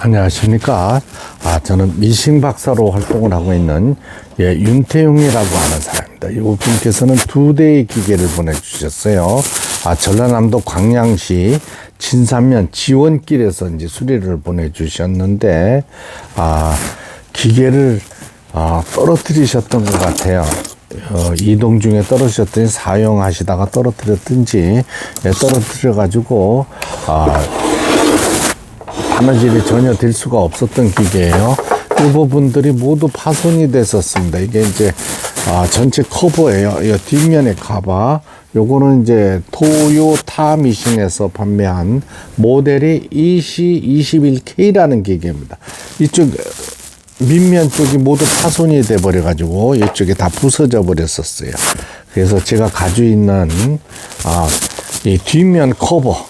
안녕하십니까. 저는 미싱 박사로 활동을 하고 있는 윤태용이라고 하는 사람입니다. 이분께서는 2대의 기계를 보내주셨어요. 전라남도 광양시 진산면 지원길에서 이제 수리를 보내주셨는데, 기계를 떨어뜨리셨던 것 같아요. 이동 중에 떨어지셨더니 사용하시다가 떨어뜨렸든지, 떨어뜨려가지고, 바느질이 전혀 될 수가 없었던 기계예요. 이 부분들이 모두 파손이 됐었습니다. 이게 이제 전체 커버예요. 이 뒷면의 커버. 요거는 이제 토요타 미싱에서 판매한 모델이 EC21K라는 기계입니다. 이쪽 밑면 쪽이 모두 파손이 돼 버려 가지고 이쪽이 다 부서져 버렸었어요. 그래서 제가 가지고 있는 이 뒷면 커버,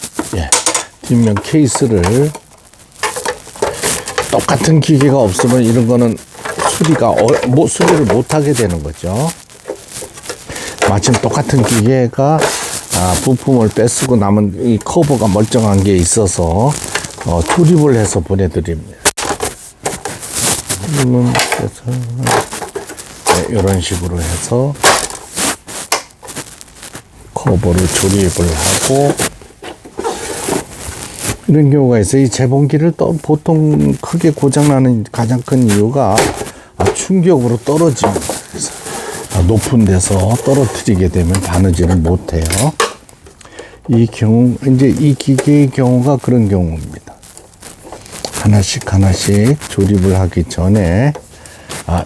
뒷면 케이스를 똑같은 기계가 없으면 이런 거는 수리를 못 하게 되는 거죠. 마침 똑같은 기계가 부품을 빼쓰고 남은 이 커버가 멀쩡한 게 있어서 조립을 해서 보내드립니다. 이런 식으로 해서 커버를 조립을 하고, 이런 경우가 있어요. 이 재봉기를 보통 크게 고장나는 가장 큰 이유가 충격으로 떨어집니다. 그래서 높은 데서 떨어뜨리게 되면 바느질을 못해요. 이 경우, 이제 이 기계의 경우가 그런 경우입니다. 하나씩 조립을 하기 전에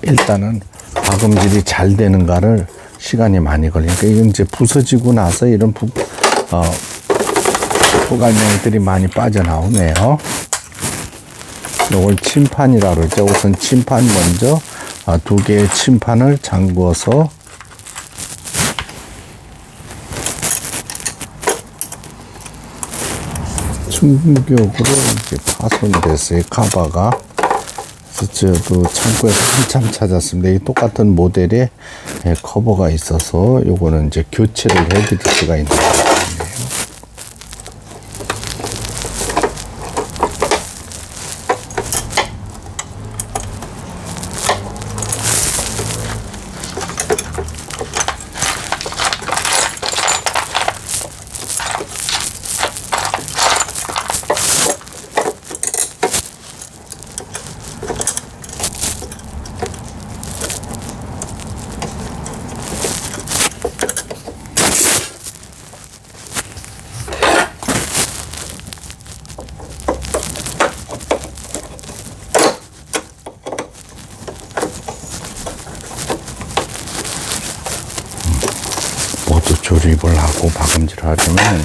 일단은 박음질이 잘 되는가를 시간이 많이 걸리니까, 이건 이제 부서지고 나서 이런 포갈명들이 많이 빠져나오네요. 이걸 침판이라고 그러죠. 우선 침판 먼저 2개의 침판을 잠궈서 충격으로 이제 파손됐어요. 카바가. 그래서 저도 창고에서 한참 찾았습니다. 이 똑같은 모델의 커버가 있어서 요거는 이제 교체를 해드릴 수가 있는 거예요. 모두 조립을 하고 박음질을 하려면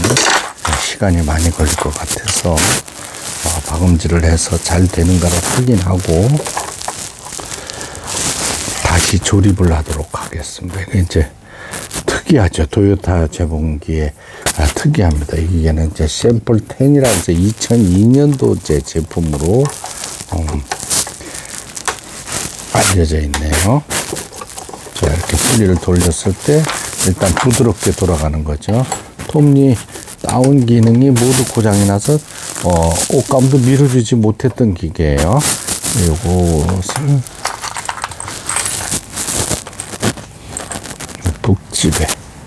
시간이 많이 걸릴 것 같아서 박음질을 해서 잘 되는가를 확인하고 다시 조립을 하도록 하겠습니다. 이제 특이하죠. 토요타 재봉기에 특이합니다. 이게는 이제 샘플 10이라고 해서 2002년도제 제품으로 알려져 있네요. 자, 이렇게 분리를 돌렸을 때 일단 부드럽게 돌아가는 거죠. 톱니 다운 기능이 모두 고장이 나서 옷감도 밀어주지 못했던 기계예요. 요것을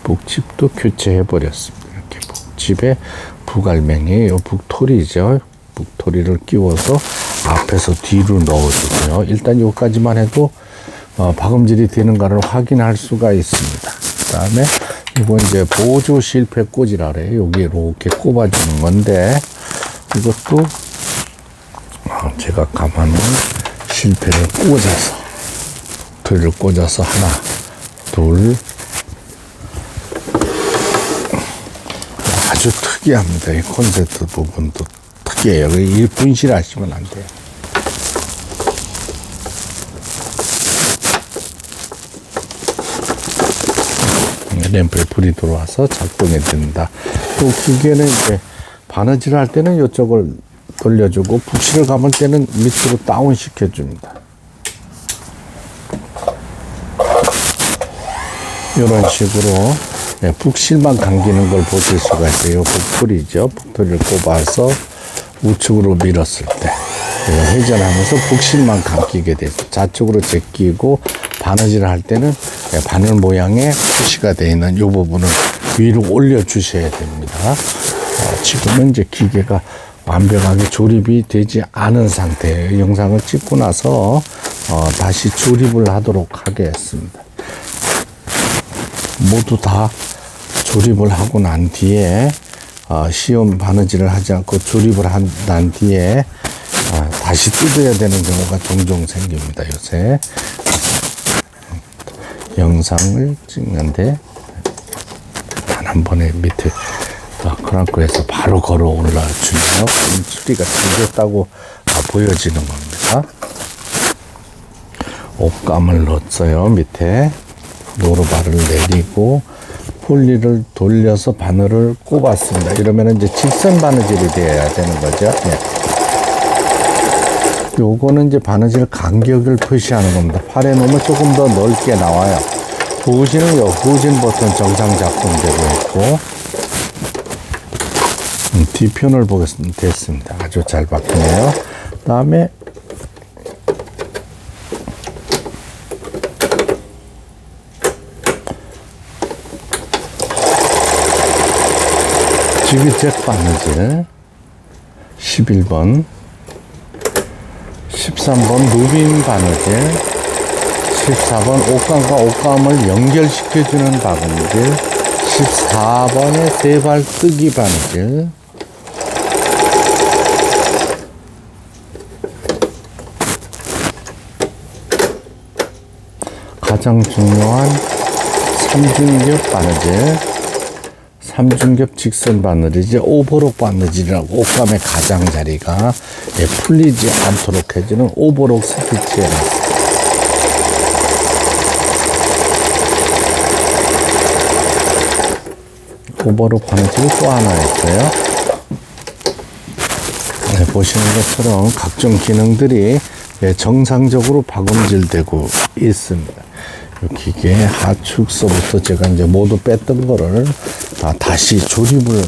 북집도 교체해 버렸습니다. 이렇게 북집에 북알맹이 요 북토리죠. 북토리를 끼워서 앞에서 뒤로 넣어주고요. 일단 요까지만 해도 박음질이 되는가를 확인할 수가 있습니다. 그 다음에 이건 이제 보조 실패 꽂이라 그래요. 여기 이렇게 꼽아주는 건데, 이것도 제가 가만히 실패를 꽂아서, 틀을 꽂아서 하나, 둘, 아주 특이합니다. 이 콘센트 부분도 특이해요. 이 분실하시면 안 돼요. 램프에 불이 들어와서 작동이 된다. 또 기계는 이제 바느질 할 때는 이쪽을 돌려주고, 북실을 감을 때는 밑으로 다운 시켜줍니다. 이런 식으로 북실만 감기는 걸 보실 수가 있어요. 북토리죠. 북토리를 꼽아서 우측으로 밀었을 때 회전하면서 북실만 감기게 돼서 좌측으로 제끼고 바느질을 할 때는 바늘 모양의 표시가 되어 있는 이 부분을 위로 올려 주셔야 됩니다. 지금은 이제 기계가 완벽하게 조립이 되지 않은 상태예요. 영상을 찍고 나서 다시 조립을 하도록 하겠습니다. 모두 다 조립을 하고 난 뒤에 시험 바느질을 하지 않고 조립을 난 뒤에 다시 뜯어야 되는 경우가 종종 생깁니다. 요새 영상을 찍는데 단 한 번에 밑에 크랑크에서 바로 걸어 올라주면 수리가 잘 됐다고 보여지는 겁니다. 옷감을 넣었어요. 밑에 노루발을 내리고 폴리를 돌려서 바늘을 꼽았습니다. 이러면 이제 직선 바느질이 돼야 되는 거죠. 네. 요거는 이제 바느질 간격을 표시하는 겁니다. 팔에 놓으면 조금 더 넓게 나와요. 후진은 후진 버튼 정상 작동되고 있고, 뒤편을 보겠습니다. 됐습니다. 아주 잘 바뀌네요. 그 다음에 지그잭 바느질 11번 13번 누빈 바느질 14번 옷감과 옷감을 연결시켜주는 바느질 14번의 세발 뜨기 바느질 가장 중요한 3중겹 바느질 3중겹 직선 바느질이지 오버록 바느질이라고 옷감의 가장자리가 풀리지 않도록 해주는 오버록 스티치에 오버록 바느질이 또 하나 있어요. 네, 보시는 것처럼 각종 기능들이 정상적으로 박음질되고 있습니다. 이 기계 하축서부터 제가 이제 모두 뺐던 거를 다시 조립을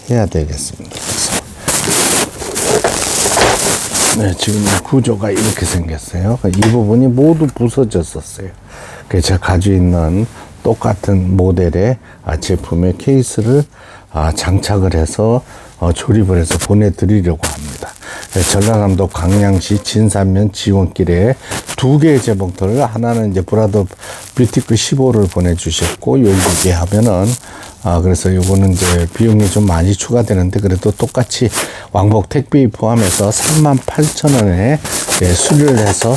해야 되겠습니다. 네, 지금 구조가 이렇게 생겼어요. 이 부분이 모두 부서졌었어요. 그래서 제가 가지고 있는 똑같은 모델의 제품의 케이스를 장착을 해서 조립을 해서 보내드리려고 합니다. 전라남도 광양시 진산면 지원길에 2개의 재봉틀을 하나는 이제 브라더 뷰티크 15를 보내주셨고 여기에 하면은 그래서 요거는 이제 비용이 좀 많이 추가되는데 그래도 똑같이 왕복 택배 포함해서 38,000원에 수리를 해서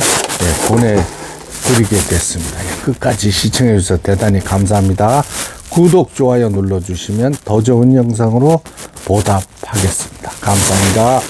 보내드리게 됐습니다. 끝까지 시청해 주셔서 대단히 감사합니다. 구독, 좋아요 눌러주시면 더 좋은 영상으로 보답하겠습니다. 감사합니다.